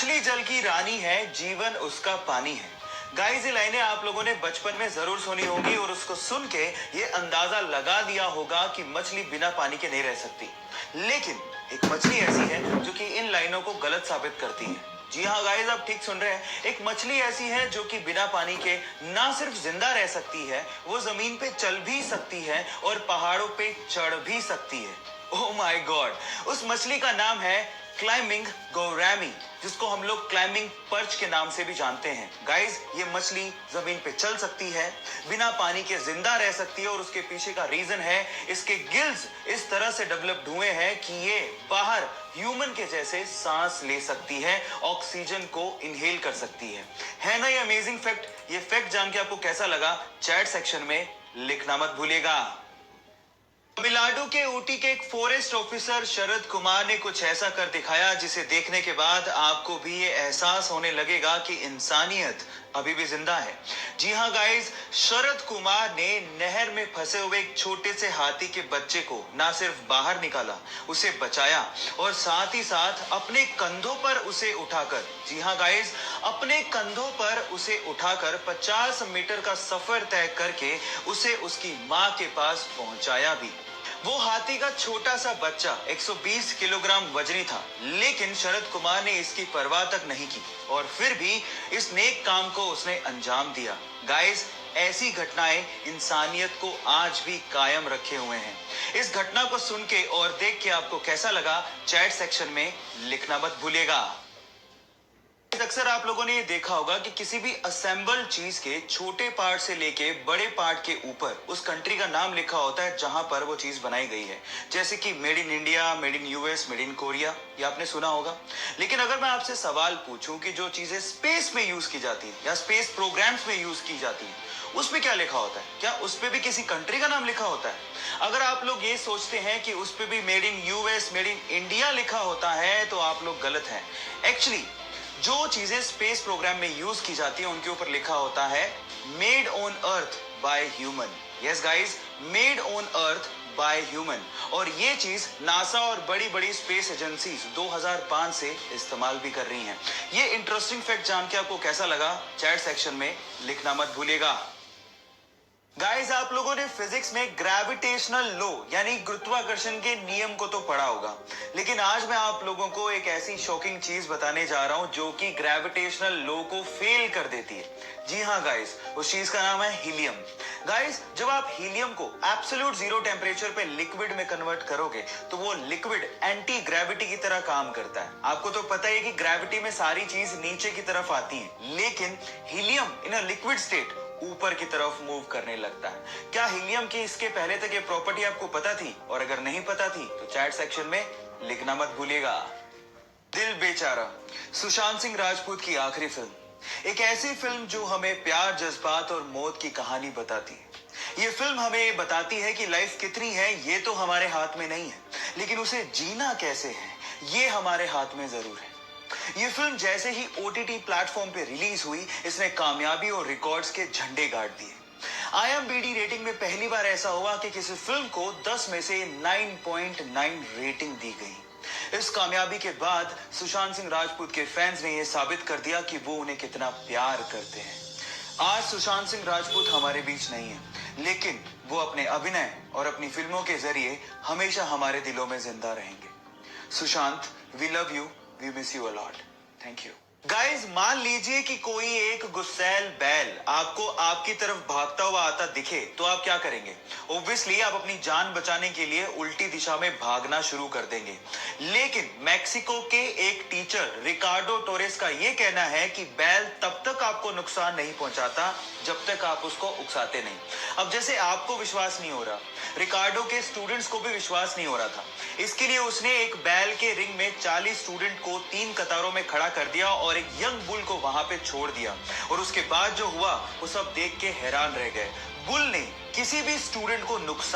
मछली जल की रानी है, जीवन उसका पानी है। गाइस, ये लाइनें आप लोगों ने बचपन में जरूर सुनी होगी और उसको सुन के ये अंदाजा लगा दिया होगा कि मछली बिना पानी के नहीं रह सकती। लेकिन एक मछली ऐसी है जो कि इन लाइनों को गलत साबित करती है। जी हाँ गाइस, आप ठीक सुन रहे हैं। एक मछली ऐसी है जो कि बिना पानी के ना सिर्फ जिंदा रह सकती है, वो जमीन पे चल भी सकती है और पहाड़ों पे चढ़ भी सकती है। ओह माय गॉड, उस मछली का नाम है क्लाइंबिंग गौरामी, जिसको हम लोग क्लाइंबिंग पर्च के नाम से भी जानते हैं। गाइस, ये मछली जमीन पे चल सकती है, बिना पानी के जिंदा रह सकती है और उसके पीछे का रीजन है इसके गिल्स इस तरह से डेवलप्ड हुए हैं कि ये बाहर ह्यूमन के जैसे सांस ले सकती है, ऑक्सीजन को इनहेल कर सकती है ना ये अमेजिंग फैक्ट? ये फैक्ट जान के आपको कैसा लगा, चैट सेक्शन में लिखना मत भूलिएगा। तमिलनाडु के ऊटी के एक फॉरेस्ट ऑफिसर शरद कुमार ने कुछ ऐसा कर दिखाया जिसे देखने के बाद आपको भी ये एहसास होने लगेगा कि इंसानियत अभी भी जिंदा है। जी हाँ गाइस, शरद कुमार ने नहर में फंसे हुए एक छोटे से हाथी के बच्चे को ना सिर्फ बाहर निकाला, उसे बचाया और साथ ही साथ अपने कंधों पर उसे उठाकर, जी हाँ गाइस, अपने कंधों पर उसे उठाकर 50 मीटर का सफर तय करके उसे उसकी मां के पास पहुंचाया भी। वो हाथी का छोटा सा बच्चा 120 किलोग्राम वजनी था, लेकिन शरद कुमार ने इसकी परवाह तक नहीं की और फिर भी इस नेक काम को उसने अंजाम दिया। गाइस, ऐसी घटनाएं इंसानियत को आज भी कायम रखे हुए हैं। इस घटना को सुन के और देख के आपको कैसा लगा, चैट सेक्शन में लिखना मत भूलिएगा। अक्सर आप लोगों ने ये देखा होगा कि किसी भी असेंबल्ड चीज के छोटे पार्ट से लेके बड़े पार्ट के ऊपर उस कंट्री का नाम लिखा होता है जहां पर वो चीज बनाई गई है, जैसे कि made in India, made in US, made in Korea, ये आपने सुना होगा। लेकिन अगर मैं आपसे सवाल पूछूं कि जो चीजें स्पेस में यूज की जाती है या स्पेस प्रोग्राम्स में यूज की जाती है, उसमें क्या लिखा होता है? क्या उस पर भी किसी कंट्री का नाम लिखा होता है? अगर आप लोग ये सोचते हैं कि उस पर भी made in US, made in India लिखा होता है, तो आप लोग गलत हैं। एक्चुअली जो चीजें स्पेस प्रोग्राम में यूज की जाती है उनके ऊपर लिखा होता है made on earth by human. Yes guys, made on earth by human. और ये चीज नासा और बड़ी बड़ी स्पेस एजेंसीज 2005 से इस्तेमाल भी कर रही हैं। ये इंटरेस्टिंग फैक्ट जान के आपको कैसा लगा, चैट सेक्शन में लिखना मत भूलिएगा। गाइस, आप लोगों ने फिजिक्स में ग्रेविटेशनल लॉ यानी गुरुत्वाकर्षण के नियम को तो पढ़ा होगा, लेकिन आज मैं आप लोगों को एक ऐसी शॉकिंग चीज बताने जा रहा हूं जो कि ग्रेविटेशनल लॉ को फेल कर देती है। जी हाँ गाइस, उस चीज का नाम है हीलियम। गाइस, जब आप हीलियम को एब्सोल्यूट जीरो टेम्परेचर पे लिक्विड में कन्वर्ट करोगे तो वो लिक्विड एंटी ग्रेविटी की तरह काम करता है। आपको तो पता है कि ग्रेविटी में सारी चीज नीचे की तरफ आती है, लेकिन helium in a liquid state ऊपर की तरफ मूव करने लगता है। क्या हीलियम की इसके पहले तक ये प्रॉपर्टी आपको पता थी? और अगर नहीं पता थी तो चैट सेक्शन में लिखना मत भूलिएगा। दिल बेचारा, सुशांत सिंह राजपूत की आखिरी फिल्म, एक ऐसी फिल्म जो हमें प्यार, जज्बात और मौत की कहानी बताती है। ये फिल्म हमें ये बताती है कि लाइफ कितनी है ये तो हमारे हाथ में नहीं है, लेकिन उसे जीना कैसे है ये हमारे हाथ में जरूर है। ये फिल्म जैसे ही ओटीटी प्लेटफॉर्म पे रिलीज हुई, इसने कामयाबी और रिकॉर्ड्स के झंडे गाड़ दिए। IMDb रेटिंग में पहली बार ऐसा हुआ कि किसी फिल्म को 10 में से 9.9 रेटिंग दी गई। इस कामयाबी के बाद सुशांत सिंह राजपूत के फैंस ने यह साबित कर दिया कि वो उन्हें कितना प्यार करते हैं। आज सुशांत सिंह राजपूत हमारे बीच नहीं है, लेकिन वो अपने अभिनय और अपनी फिल्मों के जरिए हमेशा हमारे दिलों में जिंदा रहेंगे। Sushant, we love you, we miss you a lot. Thank you. Guys, मान लीजिए कि कोई एक गुस्सैल बैल आपको आपकी तरफ भागता हुआ आता दिखे, तो आप क्या करेंगे? ऑब्वियसली आप अपनी जान बचाने के लिए उल्टी दिशा में भागना शुरू कर देंगे। लेकिन मैक्सिको के एक टीचर रिकार्डो टोरेस का यह कहना है कि बैल तब तक आपको नुकसान नहीं पहुंचाता जब तक आप उसको उकसाते नहीं। अब जैसे आपको विश्वास नहीं हो रहा, रिकार्डो के स्टूडेंट्स को भी विश्वास नहीं हो रहा था, इसके लिए उसने एक बैल के रिंग में 40 स्टूडेंट को 3 कतारों में खड़ा कर दिया और एक यंग बुल को वहां पे छोड़ दिया। और उसके बाद जो हुआ वो सब देख के हैरान रह गए। बुल ने किसी भी स्टूडेंट को नुकसान